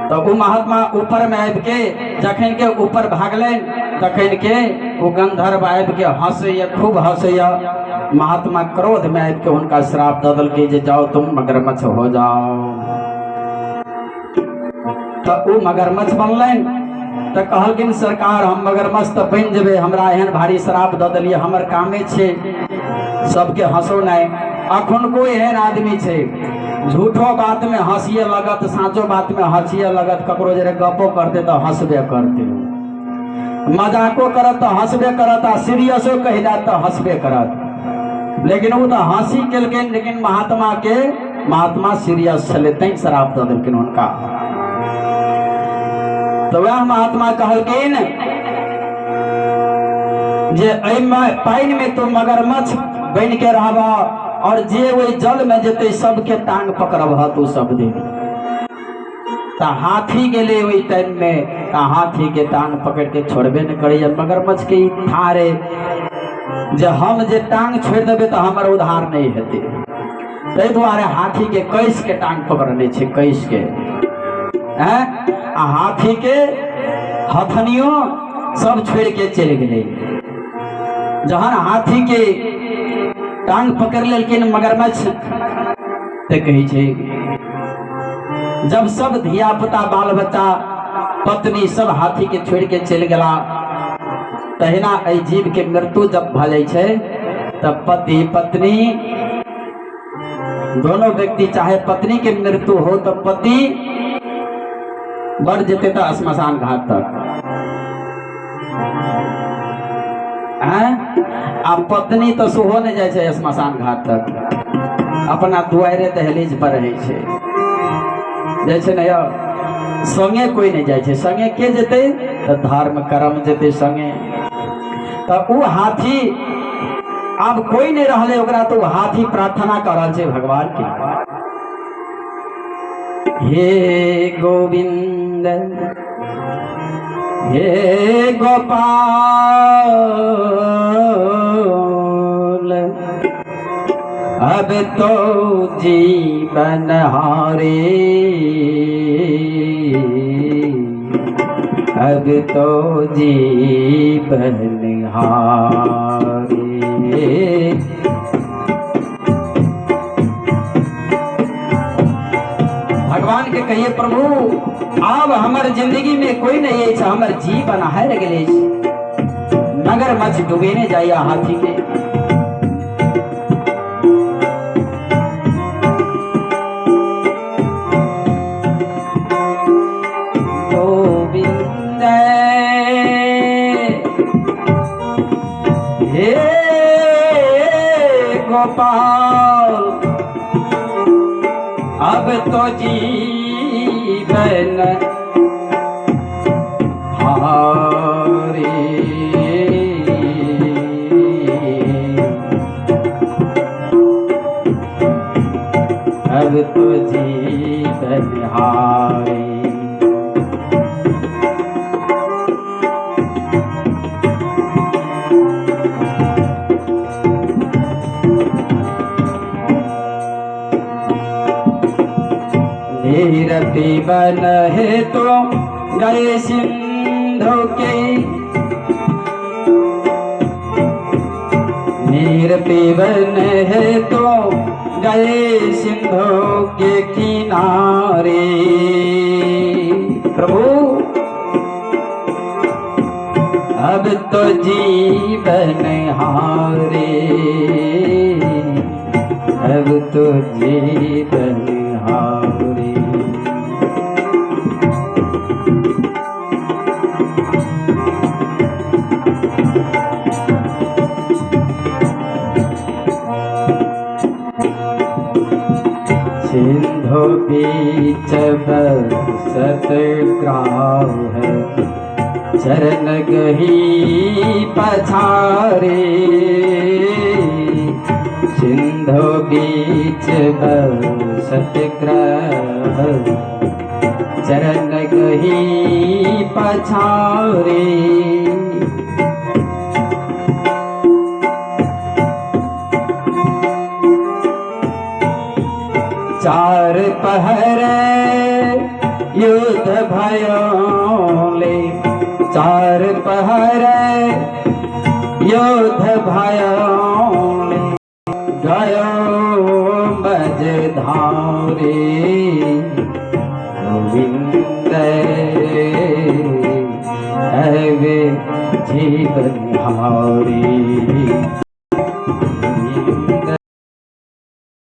तो वो महात्मा ऊपर में आबि के जखन के ऊपर भागलन तखन के वो गंधर्व आबि के हंसैया खूब हंसैया। महात्मा क्रोध में आबि के उनका श्राप दे दल के जे जाओ तुम मगरमच्छ हो जाओ। तो वो मगरमच्छ बनलन। तो कहलखिन सरकार हम मगरमच्छ तो बन जेबे, हमरा एहन भारी श्राप दे दिलिए, हमर कामे छे सबके हंसो नहीं। अखन कोई एहन आदमी छे झूठो बात में हंसिए लगत, साचो बात में हंसिए लगत, ककरो जरे गपो करते तो हंसबे करते, मजाको करत तो हंसबे करत, आ सीरियसो कहिला तो हंसबे करत। लेकिन वो तो हंसी केलकिन, लेकिन महात्मा सीरियस छले तैं श्राप दे देलकिन उनका। तो वह महात्मा कहलकिन जे पानी में तो मगरमच्छ बन के रहबा और जे वही जल में जेते सबके टांग पकड़ब तू सब दे। तो हाथी गेले वही टाइम में, हाथी के टांग पकड़ के छोड़बे न करिए। मगरमच्छ के थारे जे हम जे टांग छोड़ देबे तो हमार उधार नहीं हेते, ताहि दुआरे हाथी के कैस के टांग पकड़ने छे, कैस के हाथी के हथनियों सब छोड़ के चले गए। जहां हाथी के टांग पकड़ लेकिन मगरमच्छ ते कही छे जब सब धिया पुता बाल बच्चा पत्नी सब हाथी के छोड़ के चल गला, तहिना एहि जीव के मृत्यु जब भ जाय छे तब पति पत्नी दोनों व्यक्ति, चाहे पत्नी के मृत्यु हो तो पति बढ़ जेते तो श्मशान घाट तक, आ पत्नी तो सोहो नहीं जाए छे श्मशान घाट तक, अपना दुआरे दहलीज पर रहे छे। जैसे नहीं संगे कोई नहीं जाए छे, संगे के जेते तो धर्म कर्म जेते संगे। तो वो हाथी अब कोई नहीं रहले ओकरा, तो हाथी प्रार्थना कर रहा छे भगवान की, हे गोविंद हे गोपाल अब तो जीवन हारे, अब तो जीवन हारे। भगवान के कहिए प्रभु अब हमार जिंदगी में कोई नहीं है, हमार जीवन हार गए, मगरमच्छ डूबेने जाइया हाथी के। गोविंद हे गोपाल अब तो जीवन हारे, अब तो जीवन हारे। नीर पीवन है तो गए सिंधु के, नीर पीवन है तो गए सिंधु के किनारे। प्रभु अब तो जीवन हारे, अब तो जीवन हारे। सिंधु बीच बरसत ग्राव है, चरण गही पछारे, सिंधु बीच बसत ग्रह चरण गही पछारे चार पहर युद्ध भयोले चार पहर युद्ध भयोले गयो मझधारे गोविंद है वे जीवन हमारी।